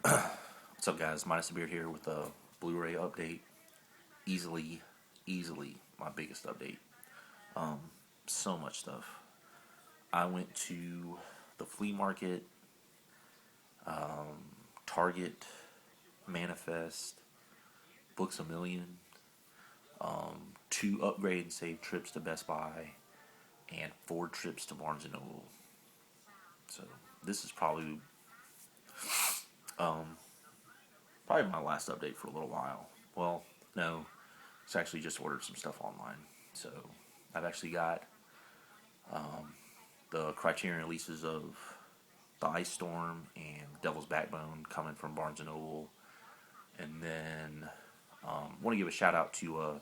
What's up, guys? Minus the Beard here with a Blu-ray update. Easily, easily my biggest update. So much stuff. I went to the flea market, Target, Manifest, Books A Million, 2 upgrade and save trips to Best Buy, and 4 trips to Barnes and Noble. So this is probably my last update for a little while. Well, no, it's actually just ordered some stuff online. So I've actually got the Criterion releases of The Ice Storm and Devil's Backbone coming from Barnes and Noble. And then want to give a shout out to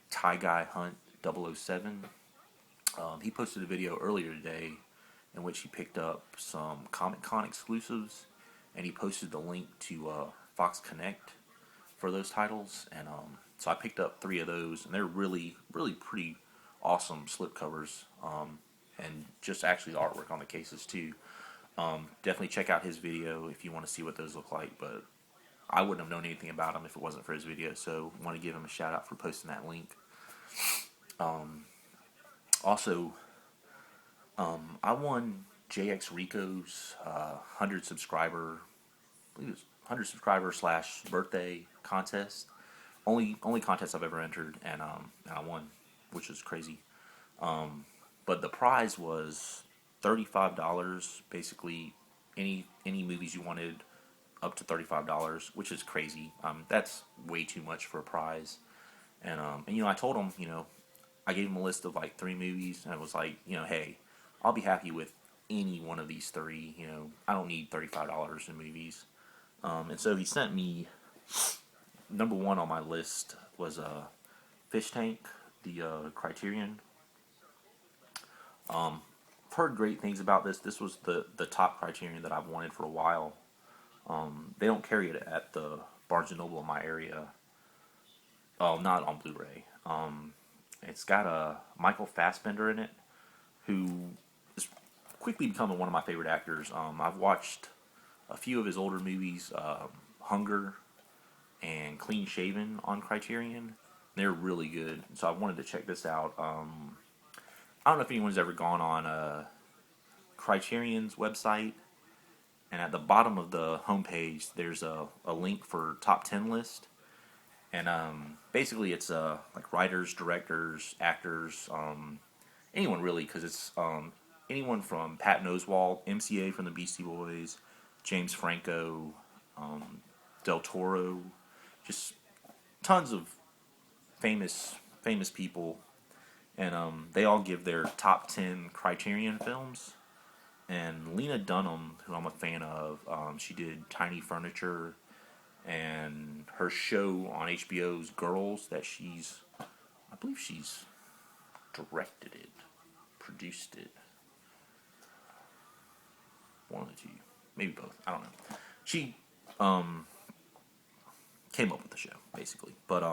Tie Guy Hunt 007. He posted a video earlier today in which he picked up some Comic Con exclusives, and he posted the link to Fox Connect for those titles. And so I picked up 3 of those, and they're really, really pretty awesome slipcovers, and just actually the artwork on the cases too. Definitely check out his video if you want to see what those look like, but I wouldn't have known anything about them if it wasn't for his video, so I want to give him a shout out for posting that link. Also, I won JX Rico's 100 subscriber, I believe it was 100 subscriber / birthday contest. Only contest I've ever entered, and I won, which is crazy. But the prize was $35, basically any movies you wanted up to $35, which is crazy. That's way too much for a prize. And I told him, I gave him a list of like 3 movies, and I was like, hey, I'll be happy with any one of these 3. I don't need $35 in movies. And so he sent me, number 1 on my list was Fish Tank, the Criterion. I've heard great things about this. This was the top Criterion that I've wanted for a while. They don't carry it at the Barnes & Noble in my area. Oh, not on Blu-ray. It's got Michael Fassbender in it, who is quickly becoming one of my favorite actors. I've watched a few of his older movies, Hunger and Clean Shaven on Criterion. They're really good, so I wanted to check this out. I don't know if anyone's ever gone on Criterion's website, and at the bottom of the homepage, there's a link for top 10 list. And basically, it's like writers, directors, actors, anyone really, because it's anyone from Patton Oswalt, MCA from the Beastie Boys, James Franco, Del Toro, just tons of famous people, and they all give their top 10 Criterion films. And Lena Dunham, who I'm a fan of, she did Tiny Furniture, and her show on HBO's Girls that I believe she's directed it, produced it, one of the two, maybe both, I don't know. She came up with the show, basically, but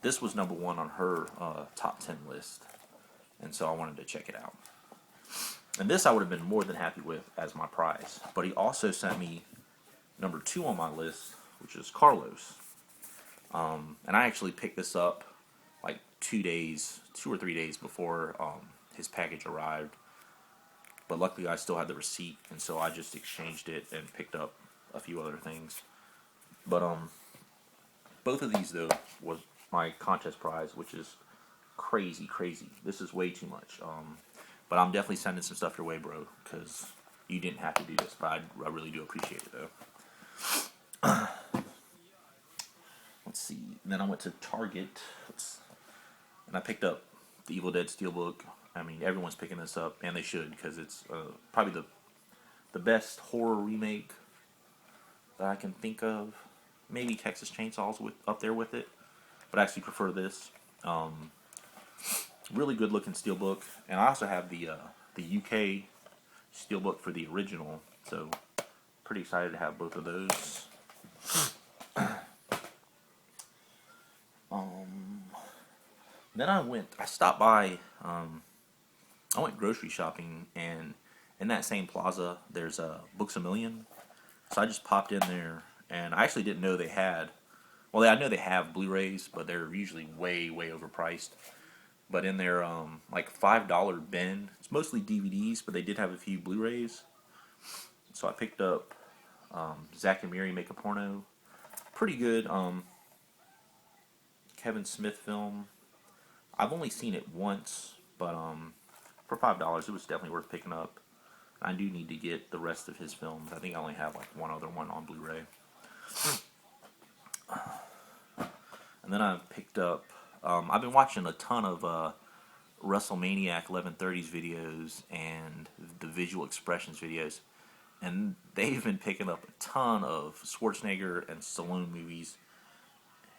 this was number 1 on her top 10 list, and so I wanted to check it out. And this I would have been more than happy with as my prize, but he also sent me number 2 on my list, which is Carlos. And I actually picked this up like 2 or 3 days before his package arrived. But luckily I still had the receipt, and so I just exchanged it and picked up a few other things. But both of these though was my contest prize, which is crazy. This is way too much. But I'm definitely sending some stuff your way, bro, because you didn't have to do this, but I really do appreciate it though. Let's see. And then I went to Target, and I picked up the Evil Dead Steelbook. I mean, everyone's picking this up, and they should, because it's probably the best horror remake that I can think of. Maybe Texas Chainsaw's up there with it, but I actually prefer this. Really good looking Steelbook, and I also have the UK Steelbook for the original, so pretty excited to have both of those. Then I stopped by, I went grocery shopping, and in that same plaza, there's Books A Million. So I just popped in there and I actually didn't know they had. Well, I know they have Blu-rays, but they're usually way way overpriced. But in their like $5 bin, it's mostly DVDs, but they did have a few Blu-rays. So I picked up Zack and Miri Make a Porno. Pretty good Kevin Smith film. I've only seen it once, but for $5, it was definitely worth picking up. I do need to get the rest of his films. I think I only have like one other one on Blu-ray. And then I picked up. I've been watching a ton of WrestleManiac 1130s videos and the Visual Expressions videos, and they've been picking up a ton of Schwarzenegger and Stallone movies,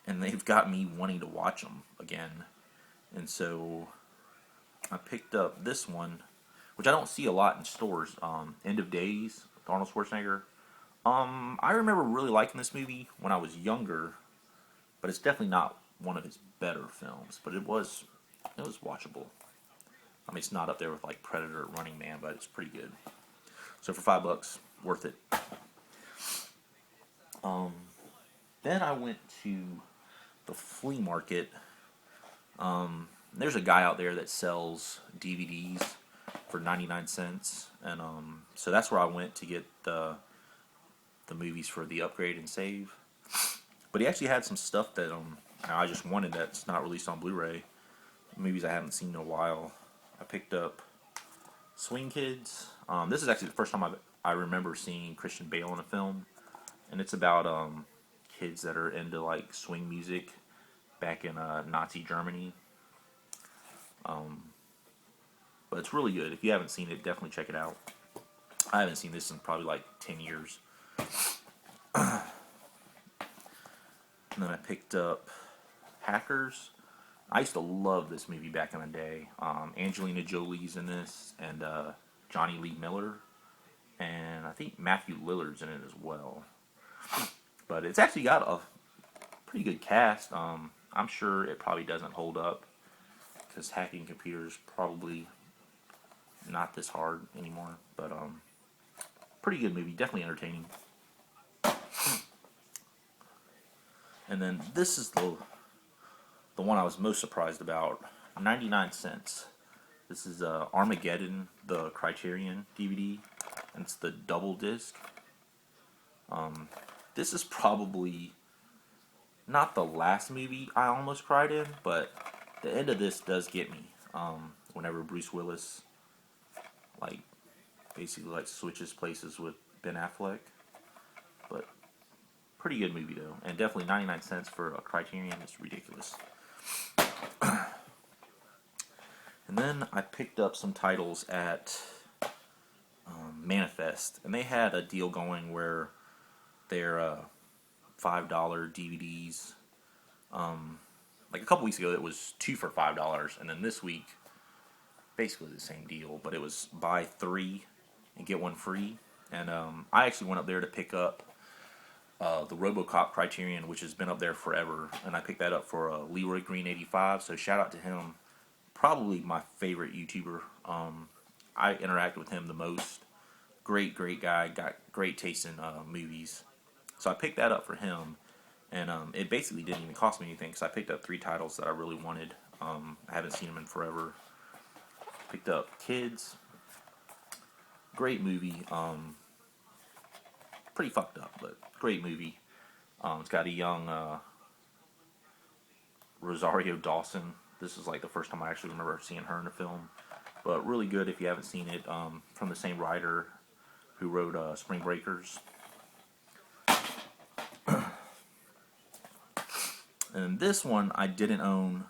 and they've got me wanting to watch them again. And so I picked up this one, which I don't see a lot in stores. End of Days with Arnold Schwarzenegger. I remember really liking this movie when I was younger, but it's definitely not one of his better films. But it was watchable. I mean, it's not up there with like Predator or Running Man, but it's pretty good. So for $5, worth it. Then I went to the flea market. There's a guy out there that sells DVDs for 99 cents, and so that's where I went to get the movies for the upgrade and save. But he actually had some stuff that I just wanted that's not released on Blu-ray. Movies I haven't seen in a while. I picked up Swing Kids. This is actually the first time I remember seeing Christian Bale in a film, and it's about kids that are into like swing music back in Nazi Germany. But it's really good. If you haven't seen it, definitely check it out. I haven't seen this in probably like 10 years. And then I picked up Hackers. I used to love this movie back in the day. Angelina Jolie's in this, and Johnny Lee Miller, and I think Matthew Lillard's in it as well. But it's actually got a pretty good cast. I'm sure it probably doesn't hold up because hacking computers probably not this hard anymore. But pretty good movie, definitely entertaining. And then this is the one I was most surprised about. 99 cents. This is Armageddon, the Criterion DVD, and it's the double disc. This is probably not the last movie I almost cried in, but the end of this does get me. Whenever Bruce Willis, like, basically like switches places with Ben Affleck, but pretty good movie though, and definitely 99 cents for a Criterion is ridiculous. And then I picked up some titles at Manifest, and they had a deal going where their $5 DVDs, like a couple weeks ago it was 2 for $5, and then this week basically the same deal, but it was buy 3 and get 1 free. And I actually went up there to pick up the RoboCop Criterion, which has been up there forever, and I picked that up for Leroy Green 85. So shout out to him. Probably my favorite YouTuber. I interact with him the most. Great guy. Got great taste in movies. So I picked that up for him, and it basically didn't even cost me anything because I picked up 3 titles that I really wanted. I haven't seen them in forever. Picked up Kids. Great movie. Pretty fucked up, but great movie. It's got a young Rosario Dawson. This is like the first time I actually remember seeing her in a film. But really good if you haven't seen it. From the same writer who wrote Spring Breakers. And this one I didn't own.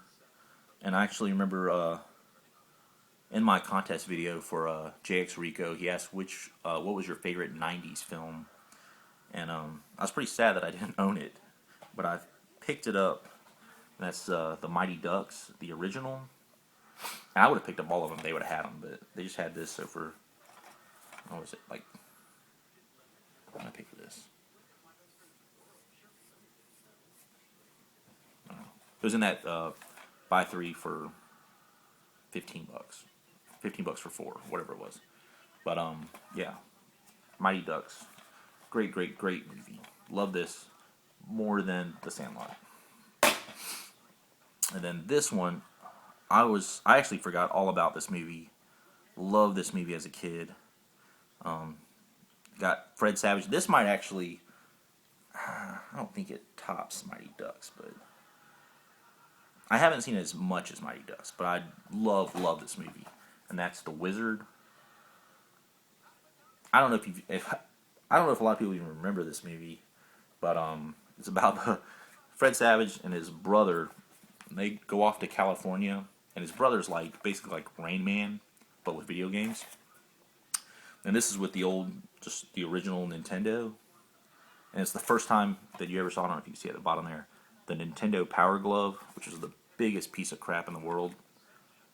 And I actually remember in my contest video for JX Rico, he asked what was your favorite 90s film? And I was pretty sad that I didn't own it. But I picked it up. That's the Mighty Ducks, the original. And I would have picked up all of them. They would have had them, but they just had this. So for what was it like? I'm gonna pick this. I don't know. It was in that buy 3 for $15. $15 for 4, whatever it was. But yeah, Mighty Ducks, great movie. Love this more than The Sandlot. And then this one, I actually forgot all about this movie. Loved this movie as a kid. Got Fred Savage. This might actually, I don't think it tops Mighty Ducks, but I haven't seen it as much as Mighty Ducks, but I love this movie, and that's The Wizard. I don't know if I don't know if a lot of people even remember this movie, but it's about Fred Savage and his brother. They go off to California, and his brother's like basically like Rain Man, but with video games. And this is with just the original Nintendo, and it's the first time that you ever saw. I don't know if you can see at the bottom there, the Nintendo Power Glove, which is the biggest piece of crap in the world.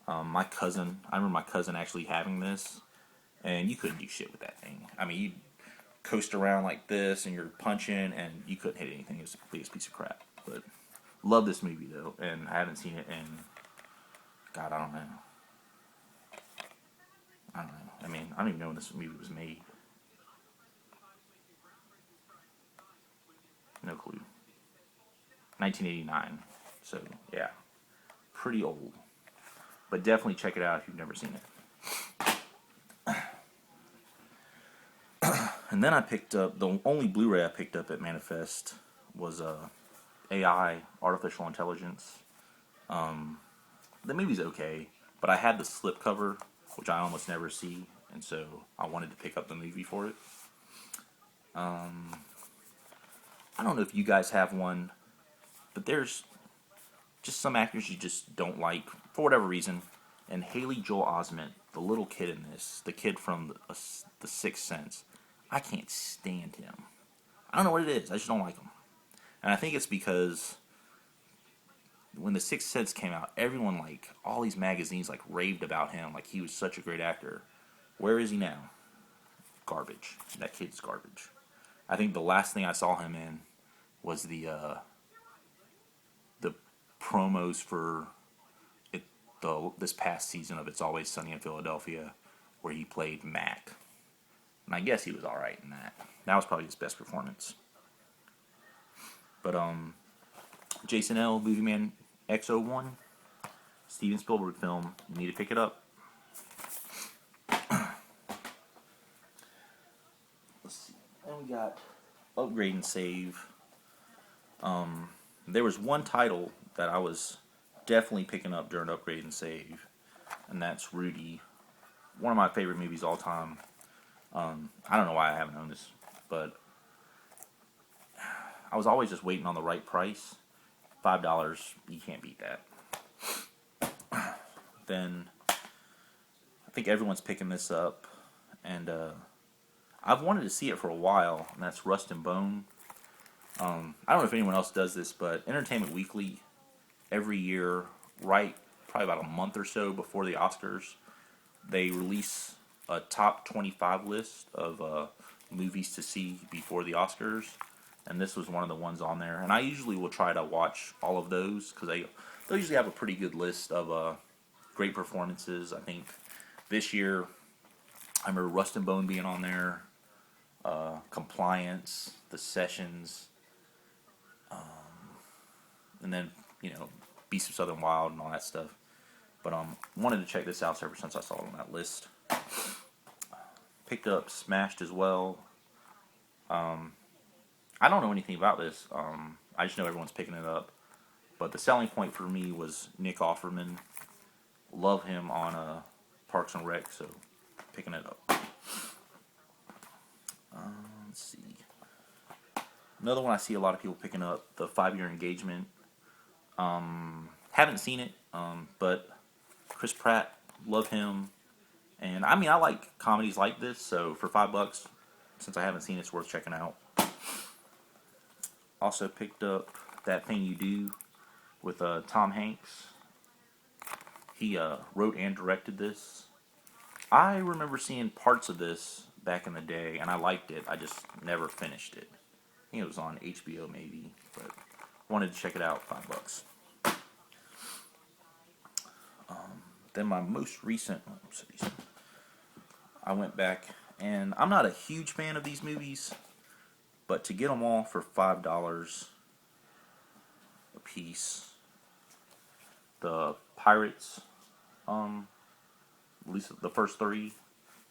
I remember my cousin actually having this, and you couldn't do shit with that thing. I mean, you coast around like this, and you're punching, and you couldn't hit anything. It was the biggest piece of crap. But love this movie though, and I haven't seen it in, God, I don't know. I mean, I don't even know when this movie was made. No clue. 1989. So yeah, pretty old. But definitely check it out if you've never seen it. And then I picked up, the only Blu-ray I picked up at Manifest was AI, Artificial Intelligence. The movie's okay, but I had the slipcover, which I almost never see, and so I wanted to pick up the movie for it. I don't know if you guys have one, but there's just some actors you just don't like for whatever reason. And Haley Joel Osment, the little kid in this, the kid from the Sixth Sense, I can't stand him. I don't know what it is. I just don't like him. And I think it's because when the Sixth Sense came out, everyone, like, all these magazines, like, raved about him. Like, he was such a great actor. Where is he now? Garbage. That kid's garbage. I think the last thing I saw him in was the promos for this past season of It's Always Sunny in Philadelphia, where he played Mac. And I guess he was alright in that. That was probably his best performance. But, Jason L., Movie Man X01, Steven Spielberg film. You need to pick it up. Let's see. Then we got Upgrade and Save. There was one title that I was definitely picking up during Upgrade and Save, and that's Rudy. One of my favorite movies all time. I don't know why I haven't owned this, but I was always just waiting on the right price. $5, you can't beat that. Then I think everyone's picking this up, and I've wanted to see it for a while, and that's Rust and Bone. I don't know if anyone else does this, but Entertainment Weekly, every year, probably about a month or so before the Oscars, they release a top 25 list of movies to see before the Oscars, and this was one of the ones on there. And I usually will try to watch all of those, because they'll usually have a pretty good list of great performances. I think this year, I remember Rust and Bone being on there, Compliance, The Sessions, and then, Beast of Southern Wild and all that stuff. But wanted to check this out ever since I saw it on that list. Picked up Smashed as well. I don't know anything about this. I just know everyone's picking it up. But the selling point for me was Nick Offerman. Love him on Parks and Rec, so picking it up. Let's see. Another one I see a lot of people picking up, the 5-Year Engagement. Haven't seen it, but Chris Pratt, love him. And I mean, I like comedies like this, so for $5, since I haven't seen it, it's worth checking out. Also picked up That Thing You Do with Tom Hanks. He wrote and directed this. I remember seeing parts of this back in the day, and I liked it. I just never finished it. I think it was on HBO maybe, but wanted to check it out. $5. Then my most recent, I went back, and I'm not a huge fan of these movies, But to get them all for $5 a piece, the Pirates, at least the first three,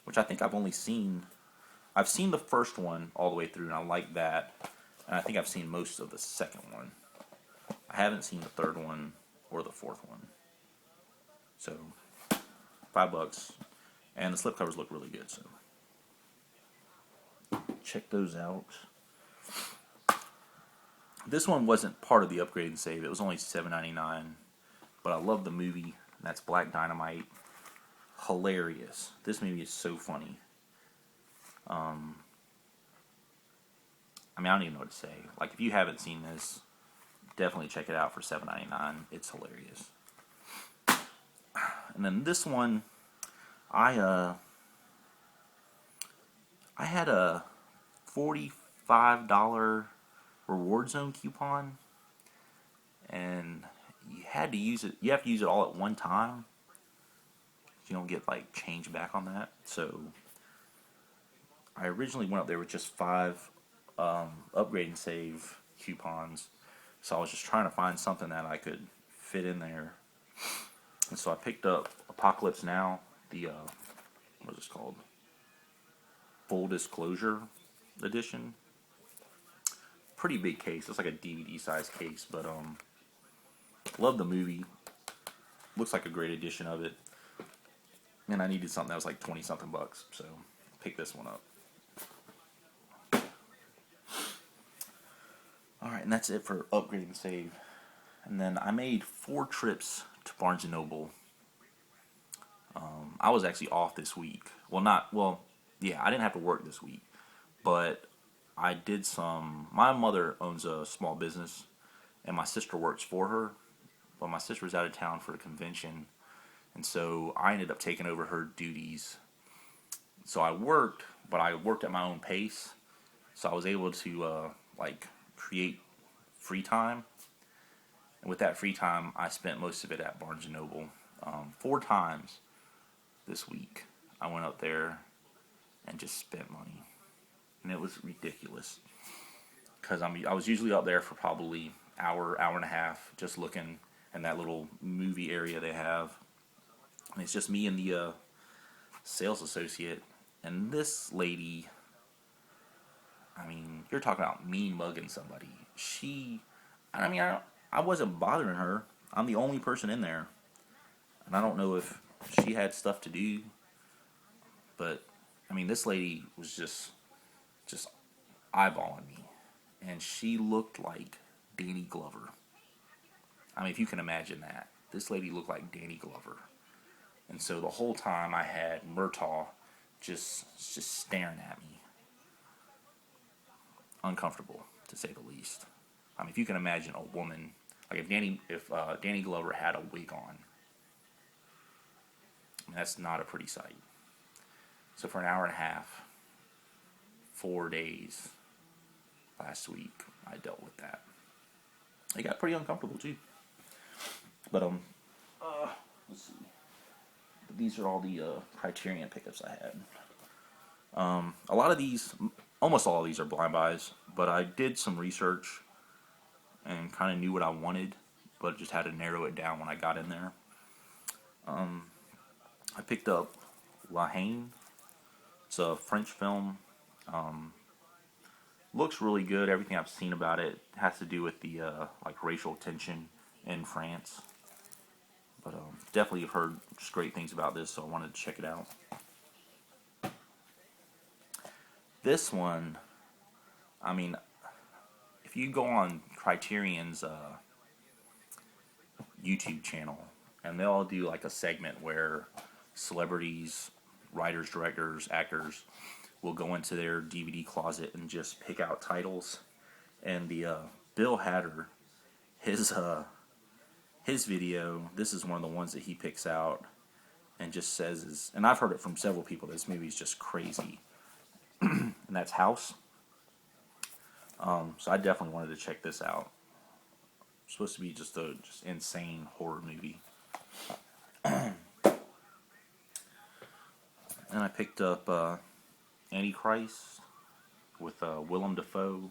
which I think I've seen the first one all the way through, and I like that. And I think I've seen most of the second one. I haven't seen the third one or the fourth one. So, $5, and the slipcovers look really good. So, check those out. This one wasn't part of the upgrade and save. It was only $7.99, but I love the movie. That's Black Dynamite. Hilarious. This movie is so funny. I mean, I don't even know what to say. Like, if you haven't seen this, definitely check it out for $7.99. It's hilarious. And then this one, I had a $45 reward zone coupon, and you had to use it. You have to use it all at one time. You don't get like change back on that. So I originally went up there with just 5 upgrade and save coupons. So I was just trying to find something that I could fit in there. And so I picked up Apocalypse Now, the what is it called? Full Disclosure edition. Pretty big case. It's like a DVD size case, but love the movie. Looks like a great edition of it. And I needed something that was like 20 something bucks, so pick this one up. Alright, and that's it for upgrade and save. And then I made 4 trips to Barnes & Noble. I was actually off this week. I didn't have to work this week. But I did my mother owns a small business, and my sister works for her. But my sister was out of town for a convention, and so I ended up taking over her duties. So I worked, but I worked at my own pace. So I was able to create free time. And with that free time, I spent most of it at Barnes & Noble. 4 times this week, I went up there and just spent money. And it was ridiculous. Because I was usually up there for probably hour and a half, just looking in that little movie area they have. And it's just me and the sales associate. And this lady, I mean, you're talking about me mugging somebody. I wasn't bothering her. I'm the only person in there. And I don't know if she had stuff to do. But, I mean, this lady was just eyeballing me. And she looked like Danny Glover. I mean, if you can imagine that. This lady looked like Danny Glover. And so the whole time I had Murtaugh just staring at me. Uncomfortable, to say the least. I mean, if you can imagine a woman, like if Danny Glover had a wig on, I mean, that's not a pretty sight. So for an hour and a half, 4 days last week, I dealt with that. It got pretty uncomfortable too. But let's see. These are all the Criterion pickups I had. A lot of these, almost all of these are blind buys, but I did some research and kind of knew what I wanted, but just had to narrow it down when I got in there. I picked up La Haine. It's a French film. Looks really good. Everything I've seen about it has to do with the racial tension in France. But definitely have heard just great things about this, so I wanted to check it out. This one, I mean, if you go on Criterion's YouTube channel, and they'll do like a segment where celebrities, writers, directors, actors will go into their DVD closet and just pick out titles. And the Bill Hader, his video, this is one of the ones that he picks out and just says and I've heard it from several people, this movie is just crazy. And that's House. So I definitely wanted to check this out. It's supposed to be just insane horror movie. And I picked up Antichrist. with Willem Dafoe.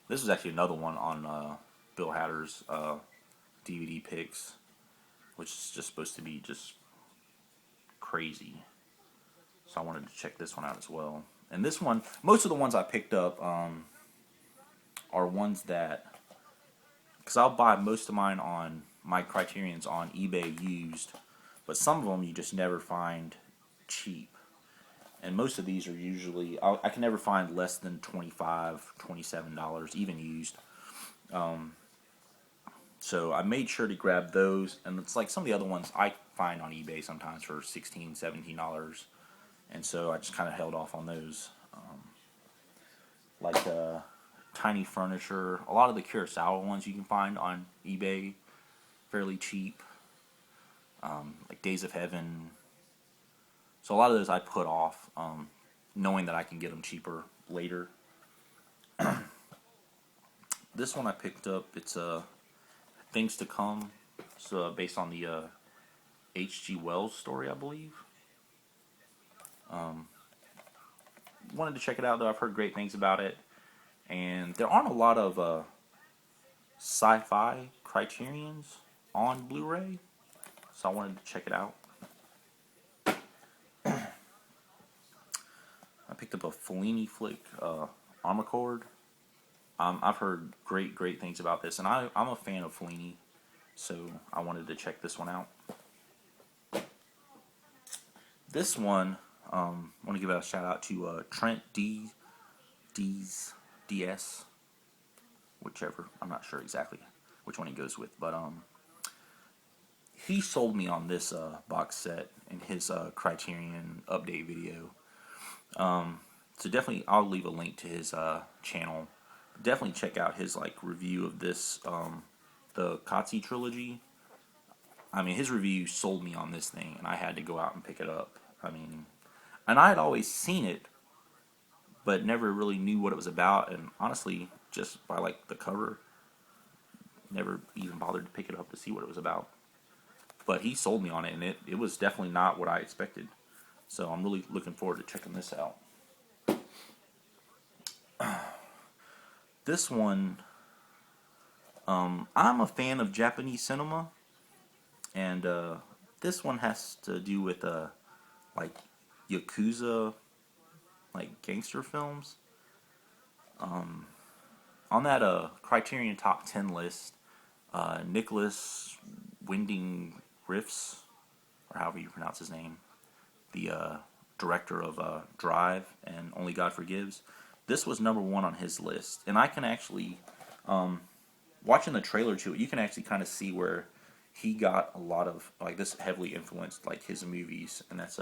This is actually another one on Bill Hatter's DVD picks, which is just supposed to be just crazy. So I wanted to check this one out as well. And this one, most of the ones I picked up are ones that, because I'll buy most of mine on my Criterions on eBay used, but some of them you just never find cheap. And most of these are usually, I can never find less than $25, $27, even used. So I made sure to grab those, and it's like some of the other ones I find on eBay sometimes for $16, $17, and so I just kind of held off on those. Like Tiny Furniture, a lot of the Kurosawa ones you can find on eBay fairly cheap, like Days of Heaven. So a lot of those I put off, knowing that I can get them cheaper later. This one I picked up, it's Things to Come. It's based on the H.G. Wells story, I believe. Wanted to check it out, though. I've heard great things about it. And there aren't a lot of sci-fi Criterions on Blu-ray, so I wanted to check it out. I picked up a Fellini flick, Armacord. I've heard great things about this, and I'm a fan of Fellini, so I wanted to check this one out. This one, I want to give a shout out to Trent DS, whichever. I'm not sure exactly which one he goes with, but he sold me on this box set in his Criterion update video. So definitely, I'll leave a link to his channel. Definitely check out his review of this, the Katsi trilogy. I mean, his review sold me on this thing, and I had to go out and pick it up. I mean, and I had always seen it, but never really knew what it was about. And honestly, just by the cover, never even bothered to pick it up to see what it was about. But he sold me on it, and it was definitely not what I expected. So I'm really looking forward to checking this out. This one, I'm a fan of Japanese cinema, and this one has to do with Yakuza, gangster films. On that Criterion Top 10 list, Nicholas Winding Refn, or however you pronounce his name, the director of Drive and Only God Forgives, this was number one on his list. And I can actually, watching the trailer to it, you can actually kind of see where he got a lot of, this heavily influenced, his movies, and that's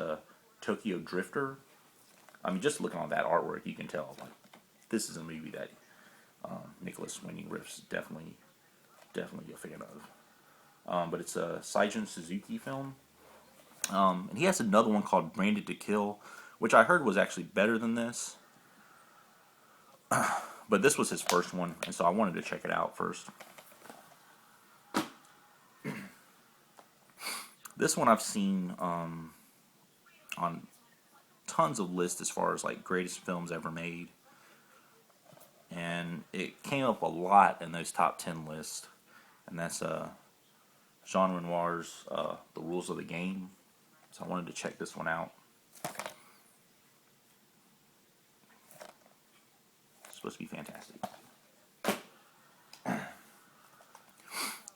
Tokyo Drifter. I mean, just looking on that artwork, you can tell, this is a movie that Nicholas Winding Refn's definitely a fan of. But it's a Seijun Suzuki film. And he has another one called Branded to Kill, which I heard was actually better than this. But this was his first one, and so I wanted to check it out first. This one I've seen on tons of lists as far as greatest films ever made. And it came up a lot in those top 10 lists. And that's Jean Renoir's The Rules of the Game. So I wanted to check this one out. It's supposed to be fantastic.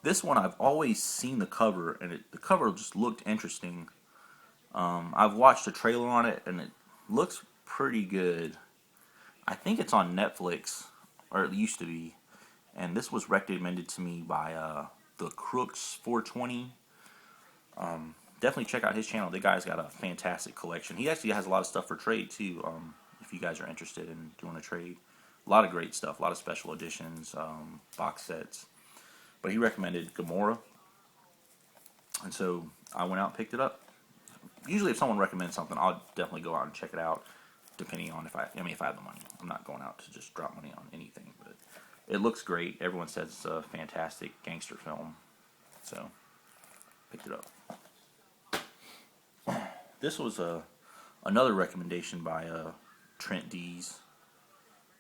This one I've always seen the cover, and the cover just looked interesting. I've watched a trailer on it, and it looks pretty good. I think it's on Netflix, or it used to be. And this was recommended to me by the Crooks 420. Definitely check out his channel. The guy's got a fantastic collection. He actually has a lot of stuff for trade too. If you guys are interested in doing a trade, a lot of great stuff, a lot of special editions, box sets. But he recommended Gamora, and so I went out and picked it up. Usually, if someone recommends something, I'll definitely go out and check it out. Depending on if I have the money, I'm not going out to just drop money on anything. But it looks great. Everyone says it's a fantastic gangster film, so picked it up. This was another recommendation by Trent Dees.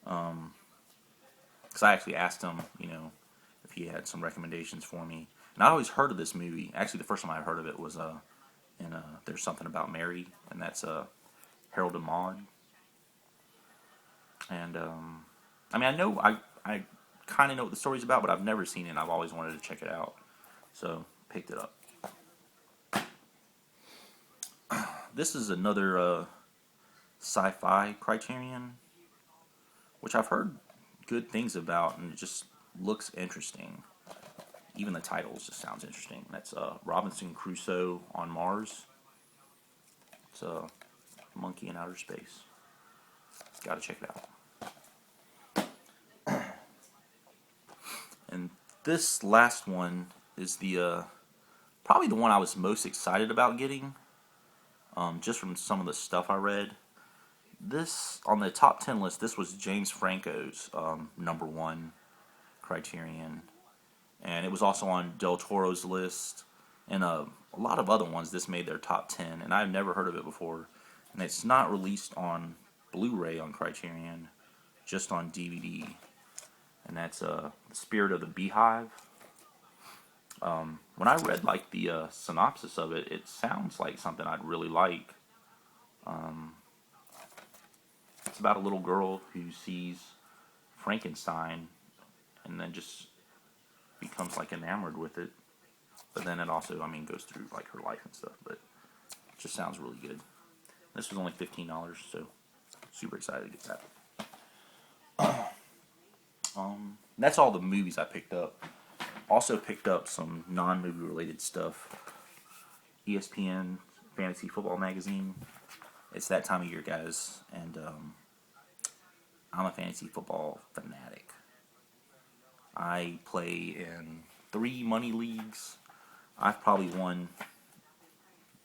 Because I actually asked him, if he had some recommendations for me. And I always heard of this movie. Actually, the first time I heard of it was in There's Something About Mary, and that's Harold and Maude. And I mean, I kind of know what the story's about, but I've never seen it. And I've always wanted to check it out, so picked it up. This is another sci-fi Criterion, which I've heard good things about, and it just looks interesting. Even the titles just sounds interesting. That's Robinson Crusoe on Mars. It's a monkey in outer space. Gotta check it out. And this last one is the probably the one I was most excited about getting, just from some of the stuff I read. This, on the top 10 list, this was James Franco's #1 Criterion. And it was also on Del Toro's list, and a lot of other ones. This made their top 10, and I've never heard of it before. And it's not released on Blu-ray on Criterion, just on DVD. And that's The Spirit of the Beehive. When I read like the synopsis of it, it sounds like something I'd really like. It's about a little girl who sees Frankenstein and then just becomes like enamored with it. But then it also, I mean, goes through like her life and stuff. But it just sounds really good. This was only $15, so super excited to get that. That's all the movies I picked up. Also picked up some non-movie related stuff. ESPN Fantasy Football Magazine. It's that time of year, guys, and I'm a fantasy football fanatic. I play in 3 money leagues. I've probably won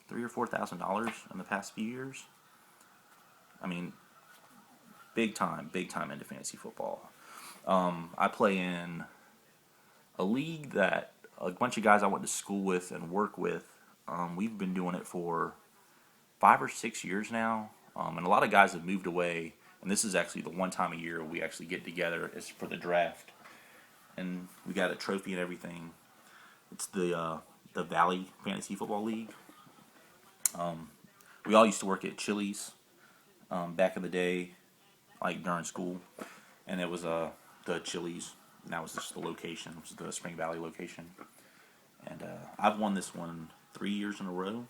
$3,000 or $4,000 in the past few years. I mean, big time into fantasy football. I play in a league that a bunch of guys I went to school with and work with. We've been doing it for 5 or 6 years now, and a lot of guys have moved away. And this is actually the one time a year we actually get together is for the draft, and we got a trophy and everything. It's the Valley Fantasy Football League. We all used to work at Chili's back in the day, like during school, and it was the Chili's, and that was just the location. It was the Spring Valley location, and I've won this one 3 years in a row,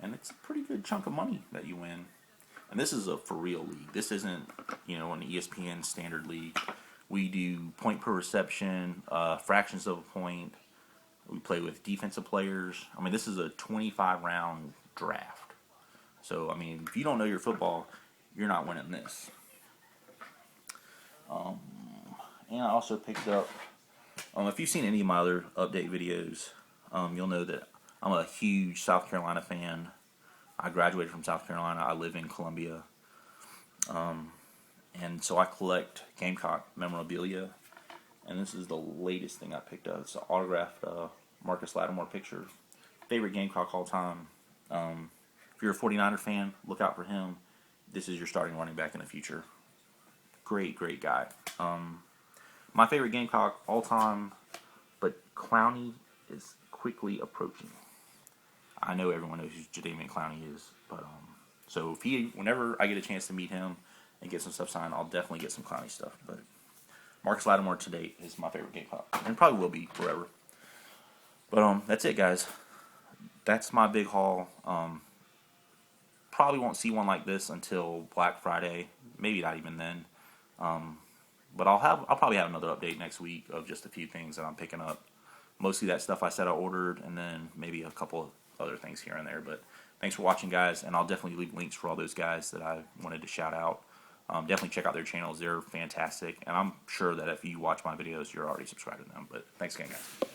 and it's a pretty good chunk of money that you win. And this is a for real league. This isn't, an ESPN standard league. We do point per reception, fractions of a point. We play with defensive players. I mean, this is a 25-round draft. So, I mean, if you don't know your football, you're not winning this. And I also picked up, if you've seen any of my other update videos, you'll know that I'm a huge South Carolina fan. I graduated from South Carolina. I live in Columbia. And so I collect Gamecock memorabilia. And this is the latest thing I picked up. It's an autographed Marcus Lattimore picture. Favorite Gamecock all time. If you're a 49er fan, look out for him. This is your starting running back in the future. Great guy. My favorite Gamecock all time, but Clowney is quickly approaching. I know everyone knows who Jadeveon Clowney is, but so whenever I get a chance to meet him and get some stuff signed, I'll definitely get some Clowney stuff. But Marcus Lattimore to date is my favorite Gamecock, and probably will be forever. But that's it, guys. That's my big haul. Probably won't see one like this until Black Friday, maybe not even then. But I'll probably have another update next week of just a few things that I'm picking up. Mostly that stuff I said I ordered, and then maybe a couple of other things here and there. But thanks for watching, guys, and I'll definitely leave links for all those guys that I wanted to shout out. Definitely check out their channels. They're fantastic, and I'm sure that if you watch my videos, you're already subscribed to them. But thanks again, guys.